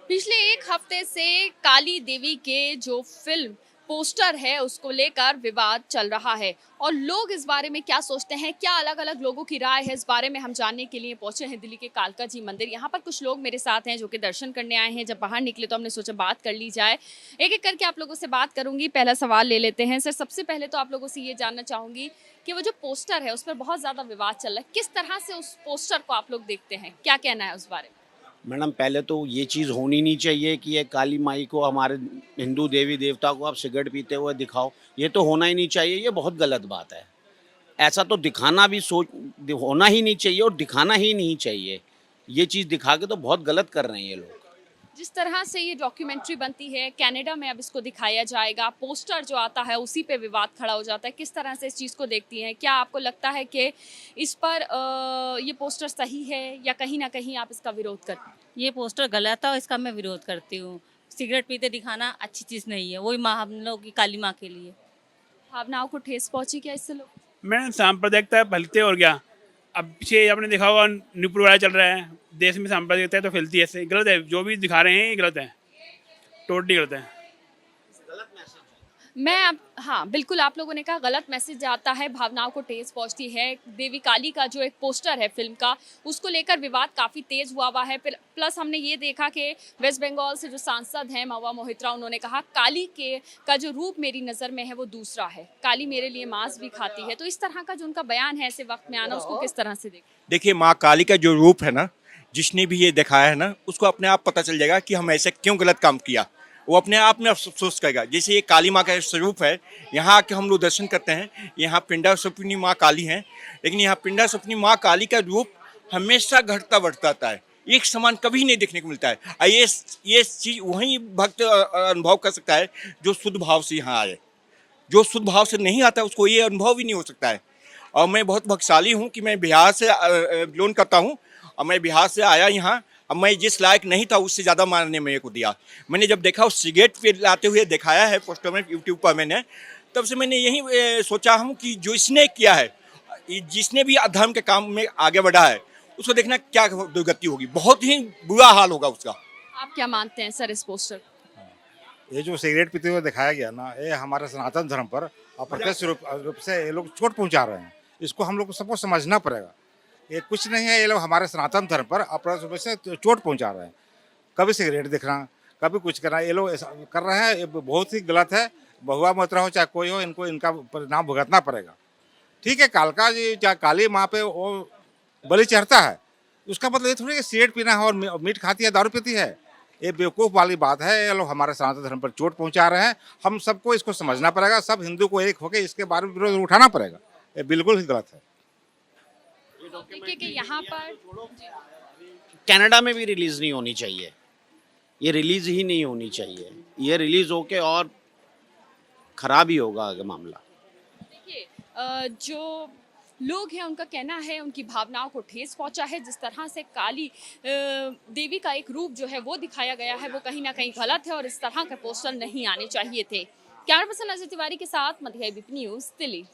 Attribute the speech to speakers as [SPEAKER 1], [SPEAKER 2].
[SPEAKER 1] पिछले एक हफ्ते से काली देवी के जो फिल्म पोस्टर है उसको लेकर विवाद चल रहा है और लोग इस बारे में क्या सोचते हैं, क्या अलग अलग लोगों की राय है, इस बारे में हम जानने के लिए पहुंचे हैं दिल्ली के कालका जी मंदिर। यहाँ पर कुछ लोग मेरे साथ हैं जो कि दर्शन करने आए हैं। जब बाहर निकले तो हमने सोचा बात कर ली जाए। एक एक करके आप लोगों से बात करूंगी। पहला सवाल ले लेते हैं सर। सबसे पहले तो आप लोगों से ये जानना चाहूंगी कि वो जो पोस्टर है उस पर बहुत ज्यादा विवाद चल रहा है, किस तरह से उस पोस्टर को आप लोग देखते हैं, क्या कहना है उस बारे में?
[SPEAKER 2] मैडम, पहले तो ये चीज़ होनी नहीं चाहिए कि ये काली माई को, हमारे हिंदू देवी देवता को आप सिगरेट पीते हुए दिखाओ। ये तो होना ही नहीं चाहिए, ये बहुत गलत बात है। ऐसा तो दिखाना भी होना ही नहीं चाहिए और दिखाना ही नहीं चाहिए। ये चीज़ दिखा के तो बहुत गलत कर रहे हैं ये लोग।
[SPEAKER 1] जिस तरह से ये डॉक्यूमेंट्री बनती है, कनाडा में अब इसको दिखाया जाएगा, पोस्टर जो आता है उसी पे विवाद खड़ा हो जाता है, किस तरह से इस चीज़ को देखती हैं? क्या आपको लगता है कि इस पर ये पोस्टर सही है या कहीं ना कहीं आप इसका विरोध करते हैं?
[SPEAKER 3] ये पोस्टर गलत है और इसका मैं विरोध करती हूँ। सिगरेट पीते दिखाना अच्छी चीज़ नहीं है, वही माँ हम लोग की काली माँ के लिए।
[SPEAKER 1] भावनाओं को ठेस पहुंची क्या इससे लोग?
[SPEAKER 4] मैं सांप्रदायिकता है फैलते और क्या। अब पीछे आपने देखा होगा न्यूपुर वाला चल रहा है, देश में सांप्रदायिकता तो फैलती है, ऐसे गलत है। जो भी दिखा रहे हैं ये गलत है, टोटली गलत है।
[SPEAKER 1] मैं अब हाँ बिल्कुल, आप लोगों ने कहा गलत मैसेज आता है, भावनाओं को ठेस पहुंचती है। देवी काली का जो एक पोस्टर है फिल्म का, उसको लेकर विवाद काफ़ी तेज हुआ है। प्लस हमने ये देखा कि वेस्ट बंगाल से जो सांसद हैं महुआ मोहित्रा, उन्होंने कहा काली के का जो रूप मेरी नज़र में है वो दूसरा है, काली मेरे लिए मांस भी खाती है। तो इस तरह का जो उनका बयान है ऐसे वक्त में आना, उसको किस तरह से
[SPEAKER 5] देखिए, माँ काली का जो रूप है ना, जिसने भी ये दिखाया है ना, उसको अपने आप पता चल जाएगा कि हम ऐसे क्यों गलत काम किया। वो अपने आप में अफसोस करेगा। जैसे ये काली माँ का स्वरूप है, यहाँ आके हम लोग दर्शन करते हैं। यहाँ पिंडा स्वरूपिणी माँ काली हैं, लेकिन यहाँ पिंडा स्वरूपिणी माँ काली का रूप हमेशा घटता बढ़ता आता है, एक समान कभी नहीं देखने को मिलता है। और ये चीज़ वही भक्त अनुभव कर सकता है जो शुद्ध भाव से यहाँ आए। जो शुद्ध भाव से नहीं आता उसको ये अनुभव भी नहीं हो सकता है। और मैं बहुत भाग्यशाली हूँ कि मैं बिहार से बिलोंग करता हूँ और मैं बिहार से आया यहाँ। अब मैं जिस लायक नहीं था उससे ज़्यादा मानने मेरे को दिया। मैंने जब देखा उस सिगरेट पे लाते हुए दिखाया है पोस्टर में, यूट्यूब पर मैंने, तब से मैंने यही सोचा हूँ कि जो इसने किया है, जिसने भी अधर्म के काम में आगे बढ़ा है, उसको देखना क्या दुर्गति होगी, बहुत ही बुरा हाल होगा उसका।
[SPEAKER 1] आप क्या मानते हैं सर इस पोस्टर?
[SPEAKER 6] ये जो सिगरेट पीते हुए दिखाया गया ना, ये हमारे सनातन धर्म पर अप्रत्यक्ष रूप से ये लोग चोट पहुंचा रहे हैं। इसको हम लोग को सबको समझना पड़ेगा। ये कुछ नहीं है, ये लोग हमारे सनातन धर्म पर अप्रत्यक्ष रूप से चोट पहुंचा रहे हैं। कभी सिगरेट दिखना, कभी कुछ करना, ये लोग ऐसा कर रहे हैं। ये बहुत ही गलत है। महुआ मोहित्रा हो चाहे कोई हो, इनको इनका परिणाम भुगतना पड़ेगा। ठीक है, कालका जी चाहे काली माँ पे वो बलि चढ़ता है, उसका मतलब ये थोड़ी कि सिगरेट पीना है और मीट खाती है, दारू पीती है। ये बेवकूफ़ वाली बात है। ये लोग हमारे सनातन धर्म पर चोट पहुंचा रहे हैं। हम सबको इसको समझना पड़ेगा। सब हिंदू को एक होकर इसके बारे में विरोध उठाना पड़ेगा। ये बिल्कुल ही गलत है।
[SPEAKER 1] देखिए कि यहाँ पर
[SPEAKER 2] कनाडा में भी रिलीज़ नहीं होनी चाहिए, ये रिलीज़ ही नहीं होनी चाहिए। ये रिलीज़ होके और ख़राब ही होगा आगे मामला।
[SPEAKER 1] देखिए जो लोग हैं उनका कहना है उनकी भावनाओं को ठेस पहुंचा है। जिस तरह से काली देवी का एक रूप जो है वो दिखाया गया है, वो कहीं ना कहीं गलत है और इस तरह के पोस्टर नहीं आने चाहिए थे। कैमरा पर्सन अजय तिवारी के साथ मध्य न्यूज़ दिल्ली।